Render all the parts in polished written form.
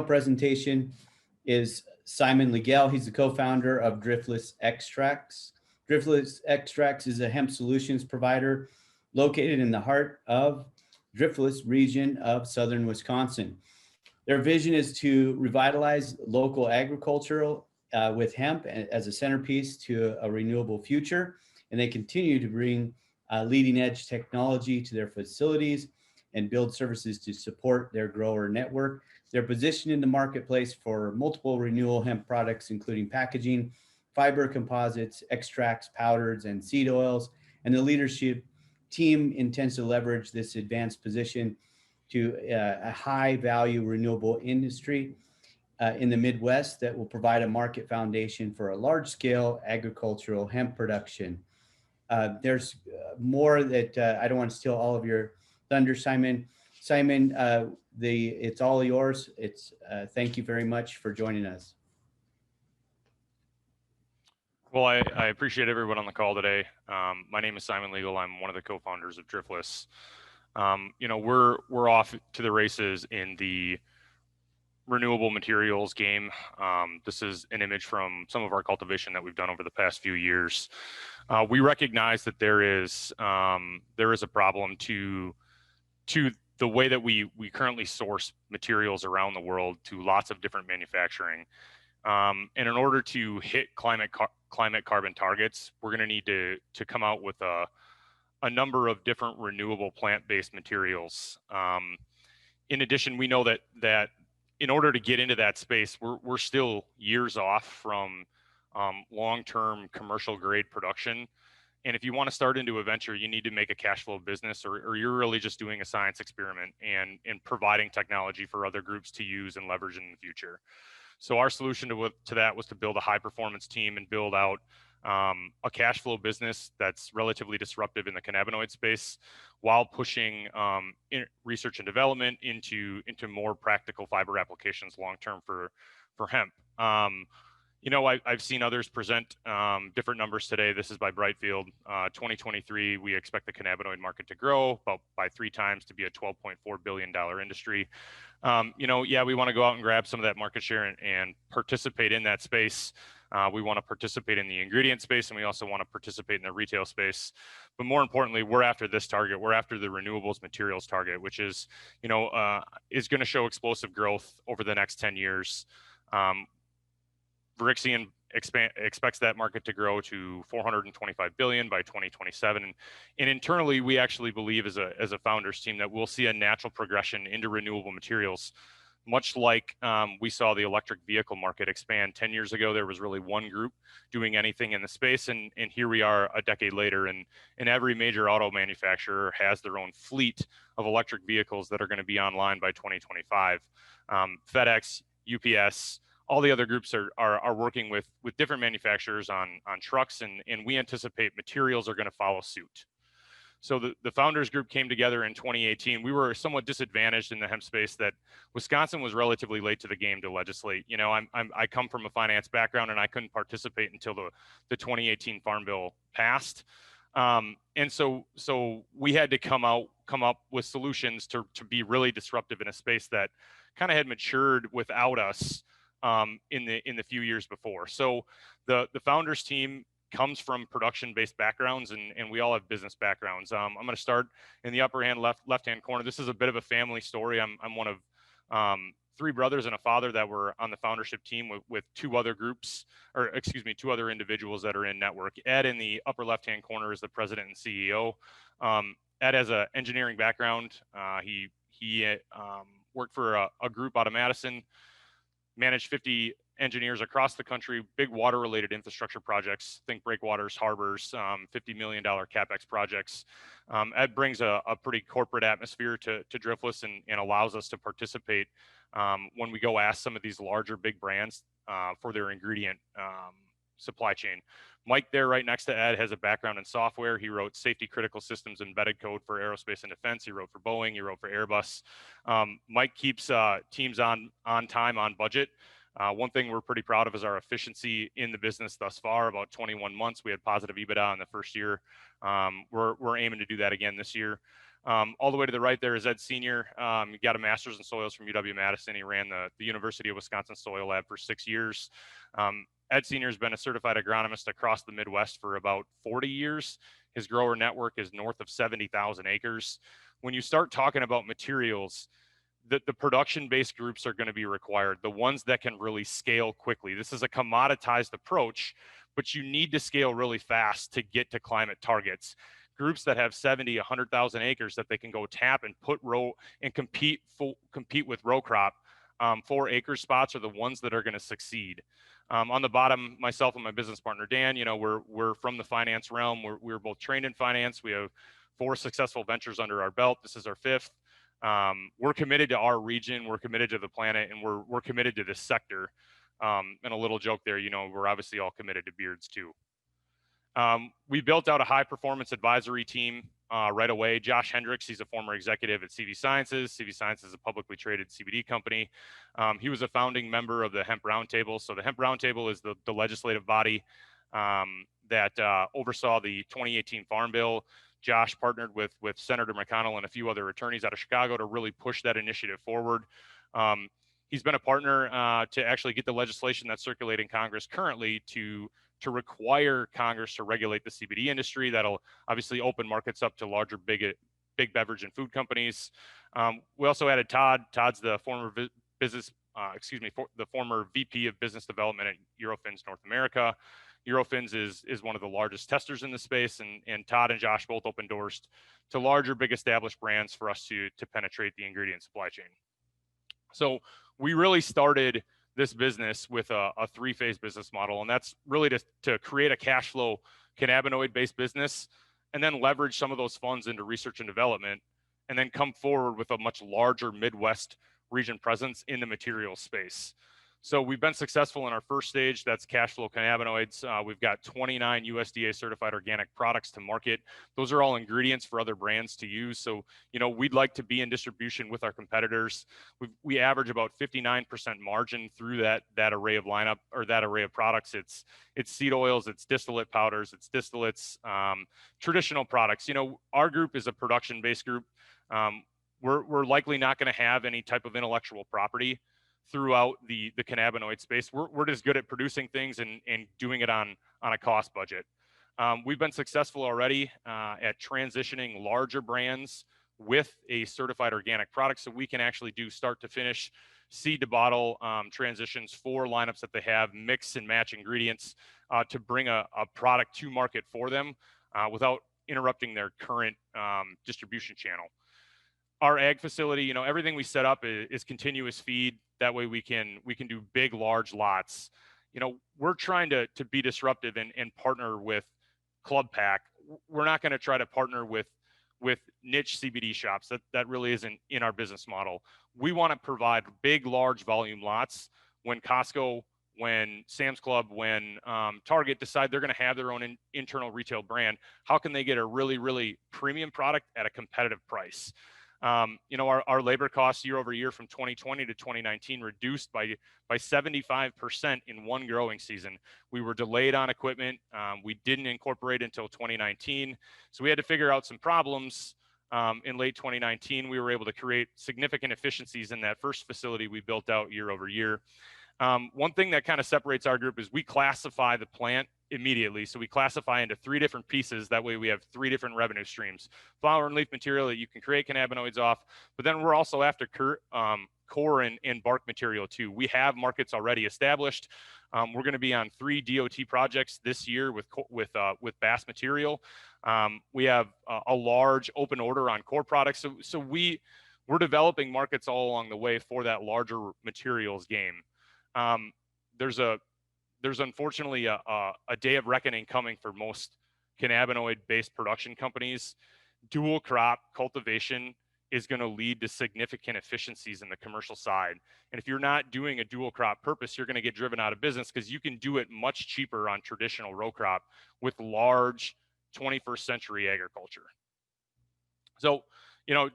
presentation is Simon Liegel. He's the co-founder of Driftless Extracts. Driftless Extracts is a hemp solutions provider located in the heart of Driftless region of southern Wisconsin. Their vision is to revitalize local agricultural with hemp as a centerpiece to a renewable future. And they continue to bring leading edge technology to their facilities and build services to support their grower network. They're positioned in the marketplace for multiple renewable hemp products, including packaging, fiber composites, extracts, powders, and seed oils. And the leadership team intends to leverage this advanced position to a high value renewable industry in the Midwest that will provide a market foundation for a large scale agricultural hemp production. There's more that I don't want to steal all of your thunder, Simon. Simon, it's all yours. Thank you very much for joining us. Well, I appreciate everyone on the call today. My name is Simon Liegel. I'm one of the co-founders of Driftless. We're off to the races in the renewable materials game. This is an image from some of our cultivation that we've done over the past few years. We recognize that there is a problem to the way that we currently source materials around the world to lots of different manufacturing. And in order to hit climate carbon targets, we're going to need to come out with a number of different renewable plant-based materials. In addition, we know that in order to get into that space, we're still years off from long-term commercial grade production. And if you want to start into a venture, you need to make a cash flow business, or you're really just doing a science experiment and providing technology for other groups to use and leverage in the future. So our solution to that was to build a high performance team and build out a cash flow business that's relatively disruptive in the cannabinoid space, while pushing research and development into more practical fiber applications long term for hemp. I've seen others present different numbers today. This is by Brightfield. 2023, we expect the cannabinoid market to grow by 3 times to be a $12.4 billion industry. We want to go out and grab some of that market share and participate in that space. We want to participate in the ingredient space, and we also want to participate in the retail space. But more importantly, we're after this target. We're after the renewables materials target, which is going to show explosive growth over the next 10 years. Verixian expects that market to grow to $425 billion by 2027. And internally, we actually believe as a founders team that we'll see a natural progression into renewable materials, much like we saw the electric vehicle market expand 10 years ago. There was really one group doing anything in the space, and here we are a decade later, and every major auto manufacturer has their own fleet of electric vehicles that are going to be online by 2025. FedEx, UPS, all the other groups are working with different manufacturers on trucks, and we anticipate materials are going to follow suit. So the founders group came together in 2018. We were somewhat disadvantaged in the hemp space that Wisconsin was relatively late to the game to legislate. I come from a finance background, and I couldn't participate until the 2018 Farm Bill passed. And so we had to come up with solutions to be really disruptive in a space that kind of had matured without us in the few years before. So the founders team comes from production-based backgrounds, and we all have business backgrounds. I'm going to start in the upper hand left-hand corner. This is a bit of a family story. I'm one of 3 brothers and a father that were on the foundership team with 2 other groups, or excuse me, 2 other individuals that are in network. Ed in the upper left-hand corner is the president and CEO. Ed has an engineering background. He worked for a group out of Madison, managed 50 engineers across the country, big water-related infrastructure projects, think breakwaters, harbors, $50 million CapEx projects. Ed brings a pretty corporate atmosphere to Driftless and allows us to participate when we go ask some of these larger, big brands for their ingredient supply chain. Mike there right next to Ed has a background in software. He wrote safety critical systems embedded code for aerospace and defense. He wrote for Boeing. He wrote for Airbus. Mike keeps teams on time, on budget. One thing we're pretty proud of is our efficiency in the business thus far. About 21 months, we had positive EBITDA in the first year. We're aiming to do that again this year. All the way to the right there is Ed Senior. He got a master's in soils from UW-Madison. He ran the University of Wisconsin Soil Lab for 6 years. Ed Senior has been a certified agronomist across the Midwest for about 40 years. His grower network is north of 70,000 acres. When you start talking about materials, the production-based groups are going to be required, the ones that can really scale quickly. This is a commoditized approach, but you need to scale really fast to get to climate targets. Groups that have 70, 100,000 acres that they can go tap and put row and compete with row crop for acre spots are the ones that are going to succeed. On the bottom, myself and my business partner Dan, we're from the finance realm. We're both trained in finance. We have 4 successful ventures under our belt. This is our 5th. We're committed to our region. We're committed to the planet, and we're committed to this sector. And a little joke there, we're obviously all committed to beards too. We built out a high performance advisory team right away. Josh Hendricks, he's a former executive at CV Sciences. CV Sciences is a publicly traded CBD company. He was a founding member of the Hemp Roundtable. So the Hemp Roundtable is the legislative body that oversaw the 2018 Farm Bill. Josh partnered with Senator McConnell and a few other attorneys out of Chicago to really push that initiative forward. He's been a partner to actually get the legislation that's circulating Congress currently to require Congress to regulate the CBD industry. That'll obviously open markets up to larger, big beverage and food companies. We also added Todd. Todd's the former the former VP of Business Development at Eurofins North America. Eurofins is one of the largest testers in the space, and Todd and Josh both opened doors to larger, big established brands for us to penetrate the ingredient supply chain. So we really started this business with a 3-phase business model, and that's really to create a cash flow cannabinoid-based business, and then leverage some of those funds into research and development, and then come forward with a much larger Midwest region presence in the materials space. So we've been successful in our first stage. That's cash flow cannabinoids. We've got 29 USDA certified organic products to market. Those are all ingredients for other brands to use. So, we'd like to be in distribution with our competitors. We average about 59% margin through that array of lineup, or that array of products. It's seed oils, it's distillate powders, it's distillates, traditional products. Our group is a production-based group. We're likely not going to have any type of intellectual property throughout the cannabinoid space. We're just good at producing things and doing it on a cost budget. We've been successful already at transitioning larger brands with a certified organic product, so we can actually do start to finish, seed to bottle transitions for lineups that they have, mix and match ingredients to bring a product to market for them without interrupting their current distribution channel. Our ag facility, everything we set up is continuous feed. That way we can do big, large lots. We're trying to be disruptive and partner with Club Pack. We're not going to try to partner with niche CBD shops. That really isn't in our business model. We want to provide big, large volume lots. When Costco, when Sam's Club, when Target decide they're going to have their own internal retail brand, how can they get a really, really premium product at a competitive price? Our labor costs year over year from 2020 to 2019 reduced by 75% in one growing season. We were delayed on equipment. We didn't incorporate until 2019. So we had to figure out some problems. In late 2019, we were able to create significant efficiencies in that first facility we built out year over year. One thing that kind of separates our group is we classify the plant immediately. So we classify into 3 different pieces. That way we have 3 different revenue streams: flower and leaf material that you can create cannabinoids off, but then we're also after core and bark material too. We have markets already established. We're going to be on 3 DOT projects this year with Bass material. We have a large open order on core products. So we're developing markets all along the way for that larger materials game. There's unfortunately a day of reckoning coming for most cannabinoid-based production companies. Dual crop cultivation is going to lead to significant efficiencies in the commercial side. And if you're not doing a dual crop purpose, you're going to get driven out of business, because you can do it much cheaper on traditional row crop with large 21st century agriculture. So,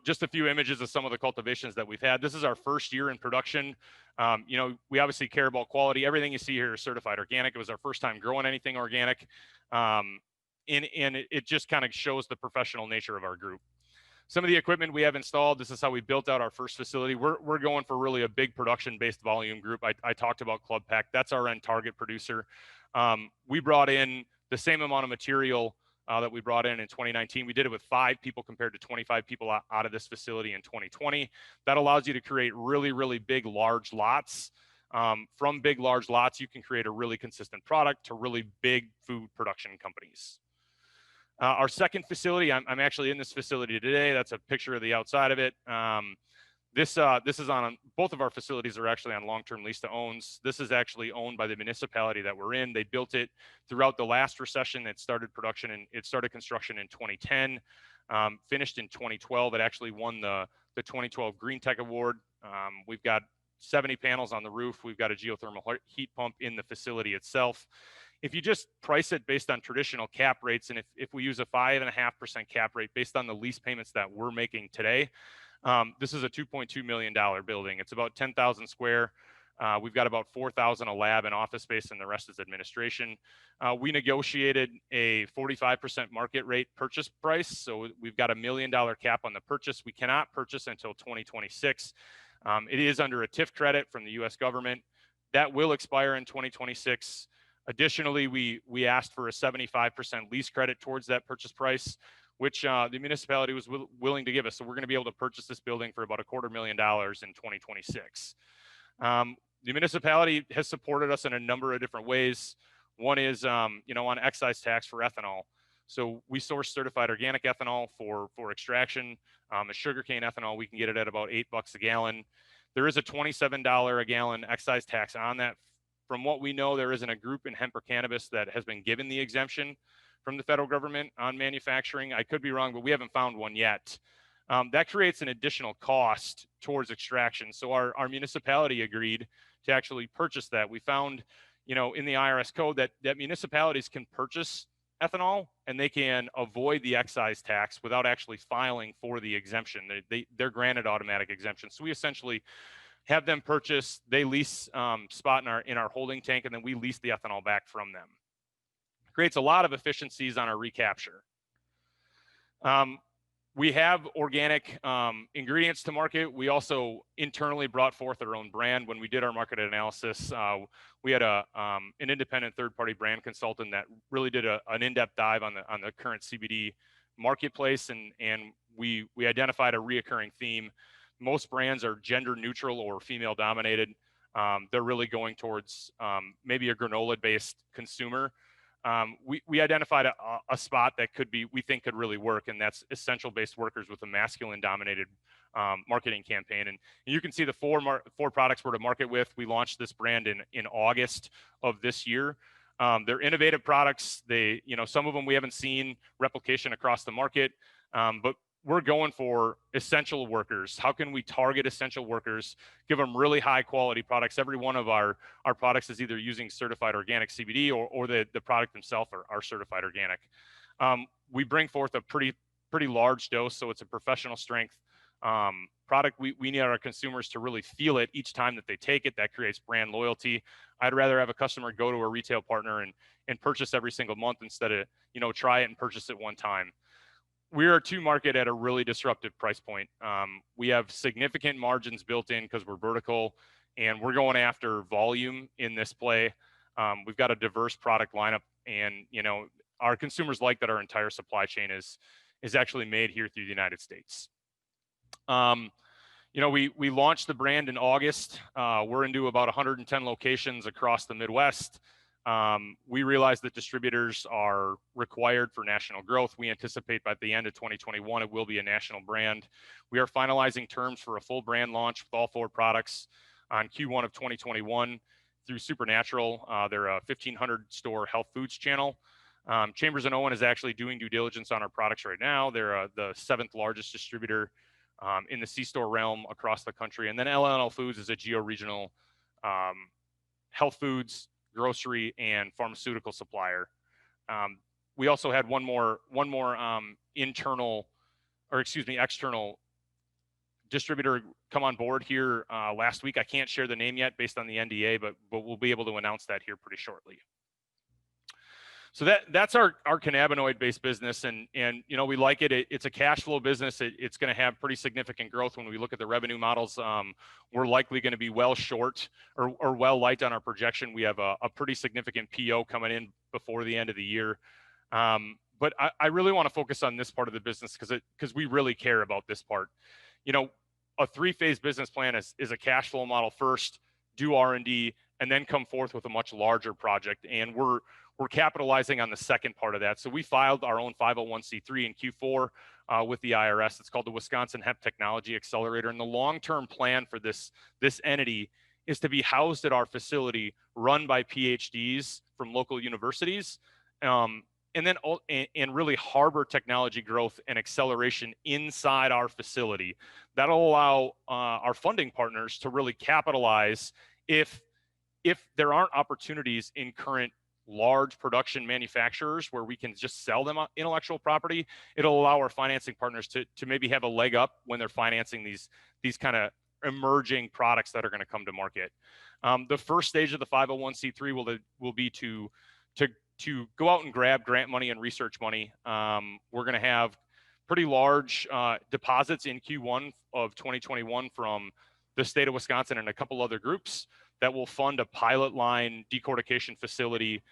just a few images of some of the cultivations that we've had. This is our first year in production. We obviously care about quality. Everything you see here is certified organic. It was our first time growing anything organic. And it just kind of shows the professional nature of our group. some of the equipment we have installed. This is how we built out our first facility. We're going for really a big production-based volume group. I talked about Club Pack. That's our end target producer. We brought in the same amount of material that we brought in 2019. We did it with 5 people compared to 25 people out of this facility in 2020. That allows you to create really, really big, large lots. From big, large lots, you can create a really consistent product to really big food production companies. Our second facility, I'm actually in this facility today. That's a picture of the outside of it. This is on, both of our facilities are actually on long-term lease to owns. This is actually owned by the municipality that we're in. They built it throughout the last recession. It started production and it started construction in 2010, finished in 2012. It actually won the 2012 Green Tech Award. We've got 70 panels on the roof. We've got a geothermal heat pump in the facility itself. If you just price it based on traditional cap rates, and if we use a 5.5% cap rate based on the lease payments that we're making today, this is a $2.2 million building. It's about 10,000 square. We've got about 4,000 a lab and office space, and the rest is administration. We negotiated a 45% market rate purchase price. So we've got $1 million cap on the purchase. We cannot purchase until 2026. It is under a TIF credit from the US government. That will expire in 2026. Additionally, we asked for a 75% lease credit towards that purchase price, which the municipality was willing to give us. So we're going to be able to purchase this building for about $250,000 in 2026. The municipality has supported us in a number of different ways. One is, on excise tax for ethanol. So we source certified organic ethanol for extraction. A sugarcane ethanol, we can get it at about $8 a gallon. There is a $27 a gallon excise tax on that. From what we know, there isn't a group in hemp or cannabis that has been given the exemption from the federal government on manufacturing. I could be wrong, but we haven't found one yet. That creates an additional cost towards extraction. So our municipality agreed to actually purchase that. We found, in the IRS code that municipalities can purchase ethanol and they can avoid the excise tax without actually filing for the exemption. They're granted automatic exemption. So we essentially have them purchase, they lease spot in our holding tank, and then we lease the ethanol back from them. Creates a lot of efficiencies on our recapture. We have organic ingredients to market. We also internally brought forth our own brand. When we did our market analysis, we had an independent third-party brand consultant that really did an in-depth dive on the current CBD marketplace, and we identified a reoccurring theme. Most brands are gender neutral or female dominated. They're really going towards maybe a granola-based consumer. We identified a spot that we think could really work, and that's essential-based workers with a masculine-dominated marketing campaign. And you can see the four products we're to market with. We launched this brand in August of this year. They're innovative products. Some of them we haven't seen replication across the market, but we're going for essential workers. How can we target essential workers, give them really high quality products? Every one of our products is either using certified organic CBD or the product themselves are certified organic. We bring forth a pretty large dose, so it's a professional strength product. We need our consumers to really feel it each time that they take it. That creates brand loyalty. I'd rather have a customer go to a retail partner and purchase every single month instead of try it and purchase it one time. We are to market at a really disruptive price point. We have significant margins built in because we're vertical, and we're going after volume in this play. We've got a diverse product lineup, and our consumers like that our entire supply chain is actually made here through the United States. We launched the brand in August. We're into about 110 locations across the Midwest. We realize that distributors are required for national growth. We anticipate by the end of 2021, it will be a national brand. We are finalizing terms for a full brand launch with all 4 products on Q1 of 2021 through Supernatural. They're a 1,500 store health foods channel. Chambers & Owen is actually doing due diligence on our products right now. They're the 7th largest distributor in the C-store realm across the country. And then LNL Foods is a geo-regional health foods, grocery, and pharmaceutical supplier. We also had one more external distributor come on board here last week. I can't share the name yet based on the NDA, but we'll be able to announce that here pretty shortly. So that's our cannabinoid-based business, and you know, we like it. It's a cash flow business. It's going to have pretty significant growth when we look at the revenue models. We're likely going to be well short or well light on our projection. We have a pretty significant PO coming in before the end of the year. But I really want to focus on this part of the business because we really care about this part. You know, a 3-phase business plan is a cash flow model first, do R&D, and then come forth with a much larger project. And we're capitalizing on the second part of that. So we filed our own 501c3 in Q4 with the IRS. It's called the Wisconsin Hemp Technology Accelerator. And the long-term plan for this entity is to be housed at our facility, run by PhDs from local universities, and then really harbor technology growth and acceleration inside our facility. That'll allow our funding partners to really capitalize if there aren't opportunities in current large production manufacturers where we can just sell them intellectual property. It'll allow our financing partners to maybe have a leg up when they're financing these kind of emerging products that are going to come to market. The first stage of the 501c3 will be to go out and grab grant money and research money. We're going to have pretty large deposits in Q1 of 2021 from the state of Wisconsin and a couple other groups that will fund a pilot line decortication facility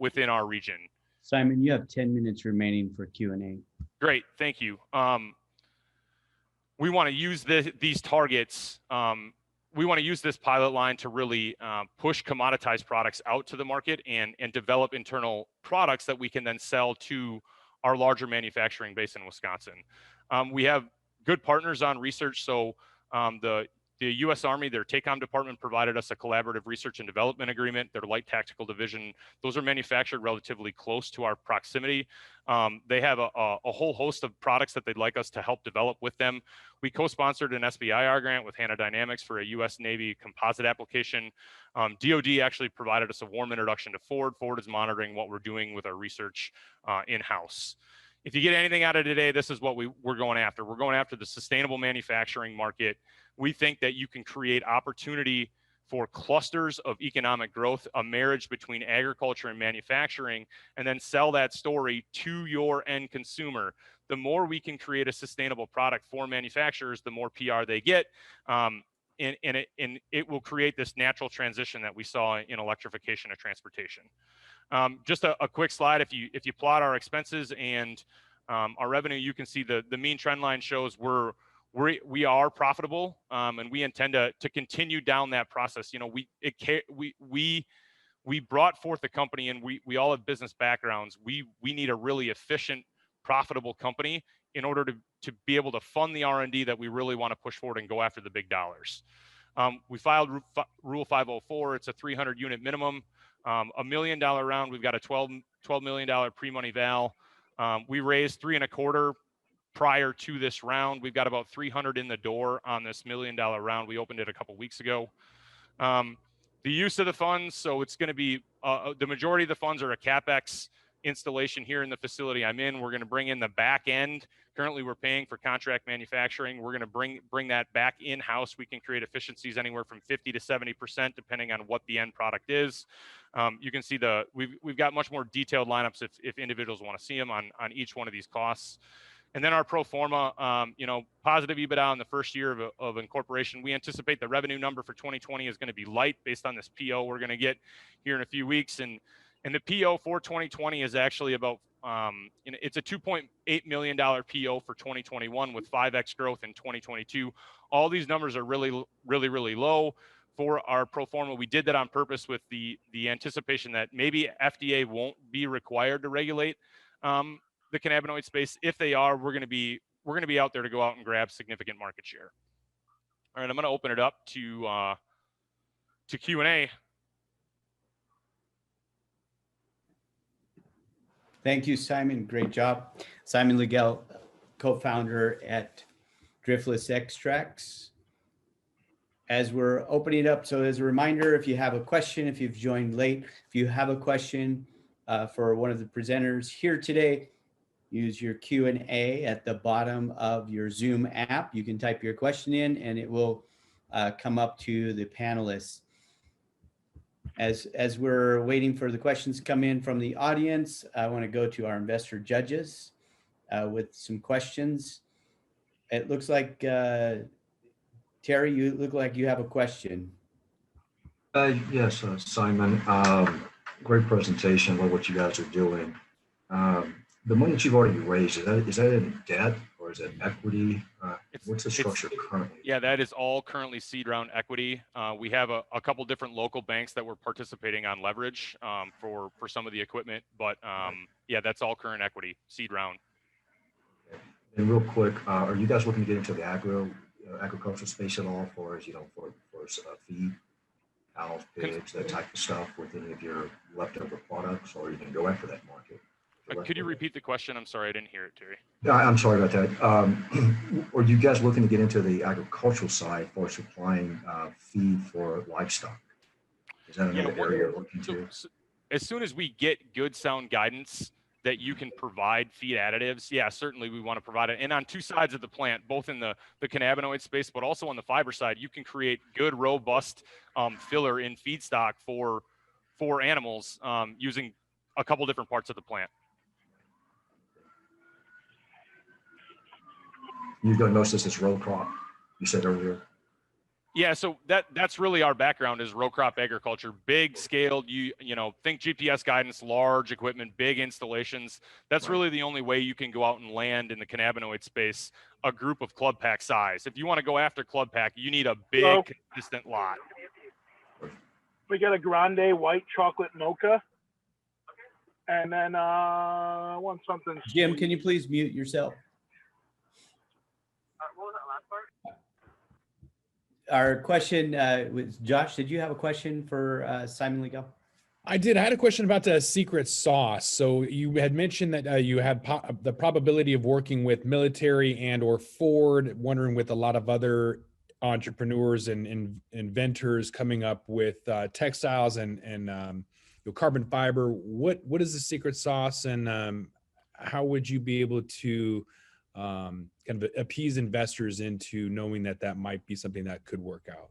within our region. Simon, you have 10 minutes remaining for Q&A. Great, thank you. We want to use these targets. We want to use this pilot line to really push commoditized products out to the market and develop internal products that we can then sell to our larger manufacturing base in Wisconsin. We have good partners on research. So the U.S. Army, their TACOM department provided us a collaborative research and development agreement. Their light tactical division, those are manufactured relatively close to our proximity. They have a whole host of products that they'd like us to help develop with them. We co-sponsored an SBIR grant with Hanna Dynamics for a U.S. Navy composite application. DoD actually provided us a warm introduction to Ford. Ford is monitoring what we're doing with our research in-house. If you get anything out of today, this is what we're going after. We're going after the sustainable manufacturing market. We think that you can create opportunity for clusters of economic growth, a marriage between agriculture and manufacturing, and then sell that story to your end consumer. The more we can create a sustainable product for manufacturers, the more PR they get, and it will create this natural transition that we saw in electrification of transportation. Just a quick slide. If you plot our expenses and our revenue, you can see the mean trend line shows we are profitable, and we intend to continue down that process. You know, we brought forth the company, and we all have business backgrounds. We need a really efficient, profitable company in order to be able to fund the R&D that we really want to push forward and go after the big dollars. We filed Rule 504. It's a 300 unit minimum, $1 million round. We've got a $12 million pre-money val. We raised 3.25 prior to this round. We've got about 300 in the door on this $1 million round. We opened it a couple weeks ago. The use of the funds, so it's going to be the majority of the funds are a CapEx installation here in the facility I'm in. We're going to bring in the back end. Currently, we're paying for contract manufacturing. We're going to bring that back in-house. We can create efficiencies anywhere from 50 to 70%, depending on what the end product is. You can see we've got much more detailed lineups if individuals want to see them on each one of these costs. And then our pro forma, positive EBITDA in the first year of incorporation. We anticipate the revenue number for 2020 is going to be light based on this PO we're going to get here in a few weeks. And the PO for 2020 is actually about, it's a $2.8 million PO for 2021 with 5x growth in 2022. All these numbers are really, really, really low for our pro forma. We did that on purpose with the anticipation that maybe FDA won't be required to regulate the cannabinoid space. If they are, we're going to be out there to go out and grab significant market share. All right, I'm going to open it up to Q&A. Thank you, Simon. Great job. Simon Liegel, co-founder at Driftless Extracts. As we're opening it up, so as a reminder, if you have a question, if you've joined late, if you have a question for one of the presenters here today, use your Q&A at the bottom of your Zoom app. You can type your question in and it will come up to the panelists. As we're waiting for the questions to come in from the audience, I want to go to our investor judges with some questions. It looks like, Terry, you look like you have a question. Yes, Simon. Great presentation. Love what you guys are doing. The money that you've already raised, is that in debt or is it equity? What's the structure currently? Yeah, that is all currently seed round equity. We have a couple different local banks that we're participating on leverage for some of the equipment, but yeah, that's all current equity, seed round. And real quick, are you guys looking to get into the agricultural space at all for feed, cows, pigs, that type of stuff with any of your leftover products, or you can go after that market? Could you repeat the question? I'm sorry, I didn't hear it, Terry. I'm sorry about that. Are you guys looking to get into the agricultural side for supplying feed for livestock? Is that another area you're looking to? So as soon as we get good sound guidance that you can provide feed additives, yeah, certainly we want to provide it. And on two sides of the plant, both in the cannabinoid space, but also on the fiber side, you can create good, robust filler in feedstock for animals using a couple different parts of the plant. You don't know this is row crop, you said earlier. Yeah, so that's really our background is row crop agriculture, big scaled, you know, think GPS guidance, large equipment, big installations. That's really the only way you can go out and land in the cannabinoid space, a group of club pack size. If you want to go after club pack, you need a big, consistent lot. We got a grande white chocolate mocha. And then I want something. Jim, can you please mute yourself? What was that last part? Our question was, Josh, did you have a question for Simon Liegel? I did. I had a question about the secret sauce. So you had mentioned that you had the probability of working with military and or Ford, wondering with a lot of other entrepreneurs and inventors coming up with textiles and carbon fiber. What is the secret sauce, and how would you be able to kind of appease investors into knowing that that might be something that could work out?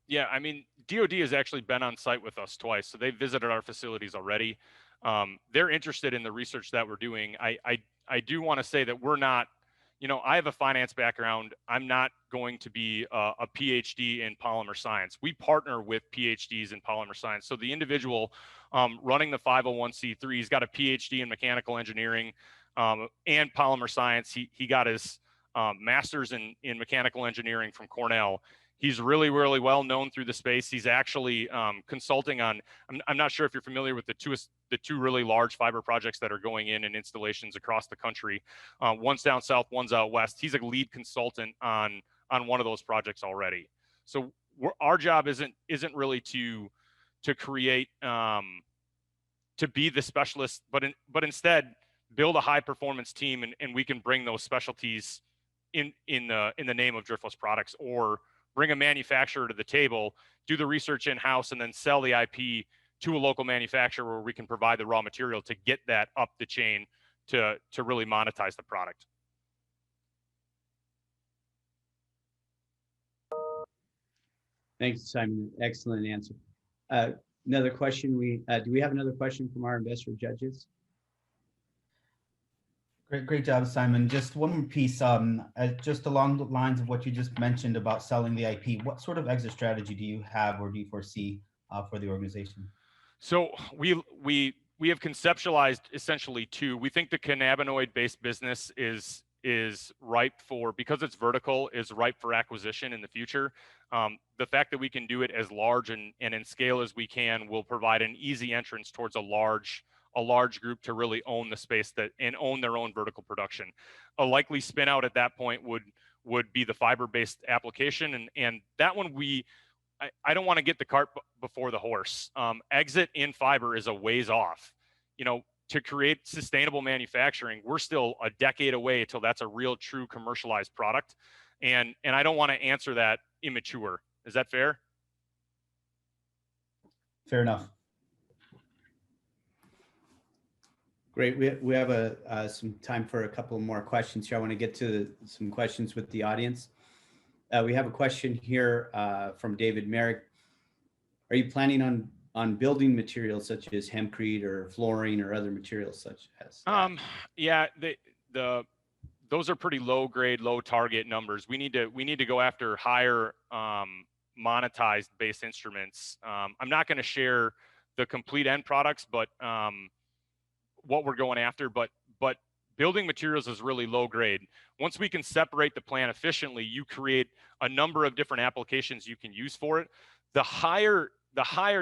Yeah, I mean, DoD has actually been on site with us twice, so they've visited our facilities already. They're interested in the research that we're doing. I do want to say that we're not, you know, I have a finance background. I'm not going to be a PhD in polymer science. We partner with PhDs in polymer science. So the individual running the 501c3, he's got a PhD in mechanical engineering and polymer science. He got his master's in mechanical engineering from Cornell. He's really, really well known through the space. He's actually consulting on, I'm not sure if you're familiar with the two really large fiber projects that are going in installations across the country. One's down south, one's out west. He's a lead consultant on one of those projects already. So our job isn't really to create, to be the specialist, but instead build a high performance team, and we can bring those specialties in the name of Driftless products, or bring a manufacturer to the table, do the research in-house, and then sell the IP to a local manufacturer where we can provide the raw material to get that up the chain to really monetize the product. Thanks, Simon. Excellent answer. Another question. Do we have another question from our investor judges? Great job, Simon. Just one more piece, just along the lines of what you just mentioned about selling the IP. What sort of exit strategy do you have, or do you foresee for the organization? So we have conceptualized essentially two. We think the cannabinoid-based business is ripe for, because it's vertical, is ripe for acquisition in the future. The fact that we can do it as large and in scale as we can will provide an easy entrance towards a large group to really own the space and own their own vertical production. A likely spin out at that point would be the fiber-based application. And that one I don't want to get the cart before the horse. Exit in fiber is a ways off. You know, to create sustainable manufacturing, we're still a decade away till that's a real true commercialized product. And I don't want to answer that immature. Is that fair? Fair enough. Great. We have some time for a couple more questions here. I want to get to some questions with the audience. We have a question here from David Merrick. Are you planning on on building materials such as hempcrete or flooring or other materials such as that? Yeah, those are pretty low grade, low target numbers. We need to go after higher monetized base instruments. I'm not going to share the complete end products, but what we're going after, but building materials is really low grade. Once we can separate the plant efficiently, you create a number of different applications you can use for it. The higher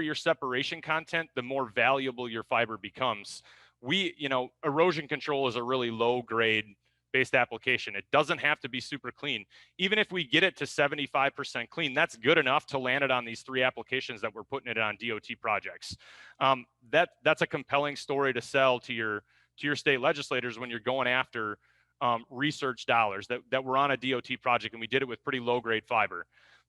your separation content, the more valuable your fiber becomes. Erosion control is a really low grade based application. It doesn't have to be super clean. Even if we get it to 75% clean, that's good enough to land it on these 3 applications that we're putting it on DOT projects. That's a compelling story to sell to your state legislators when you're going after research dollars, that we're on a DOT project and we did it with pretty low grade fiber.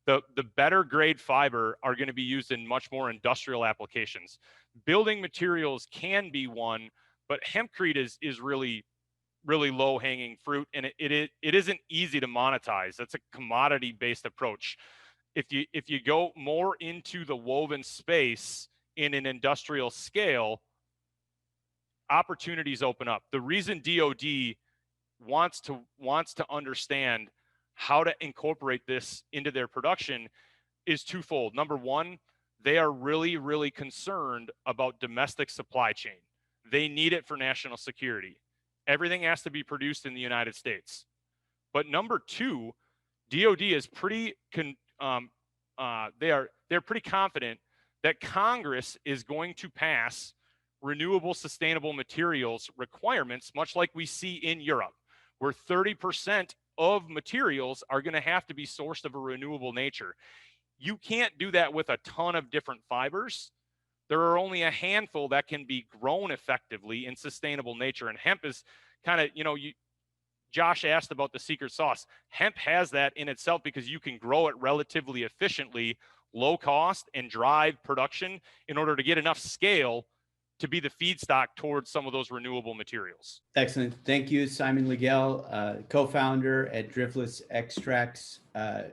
The better grade fiber are going to be used in much more industrial applications. Building materials can be one, but hempcrete is really low hanging fruit, and it isn't easy to monetize. That's a commodity based approach. If you go more into the woven space in an industrial scale, opportunities open up. The reason DoD wants to understand how to incorporate this into their production is twofold. Number one, they are really concerned about domestic supply chain. They need it for national security. Everything has to be produced in the United States. But number two, DoD is they're pretty confident that Congress is going to pass renewable sustainable materials requirements, much like we see in Europe, where 30% of materials are going to have to be sourced of a renewable nature. You can't do that with a ton of different fibers. There are only a handful that can be grown effectively in sustainable nature. And hemp is kind of, Josh asked about the secret sauce. Hemp has that in itself because you can grow it relatively efficiently, low cost, and drive production in order to get enough scale to be the feedstock towards some of those renewable materials. Excellent. Thank you, Simon Liegel, co-founder at Driftless Extracts.